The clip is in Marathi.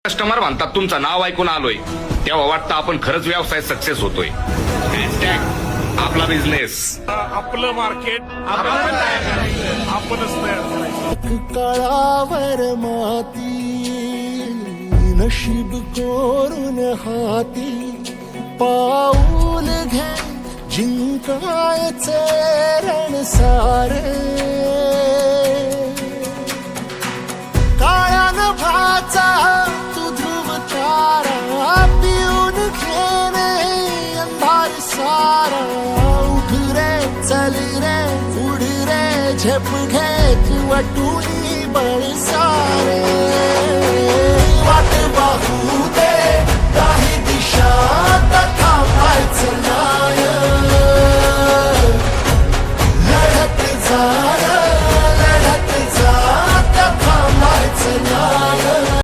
कस्टमर म्हणतात तुमचं नाव ऐकून आलोय, तेव्हा वाटतं आपण खरंच व्यवसाय सक्सेस होतोय. आपला बिझनेस, आपलं मार्केट आपणच तयार करायचं. काळावर माती नशीब कोरून हाती पाऊल घे जिंकायचे रण सारे काळ्या नभाचा तू ध्रुव तारा पिऊन घेणे अंधार सारा उठ रे चल रे उड रे झेप घे तू वाटून बळ सारे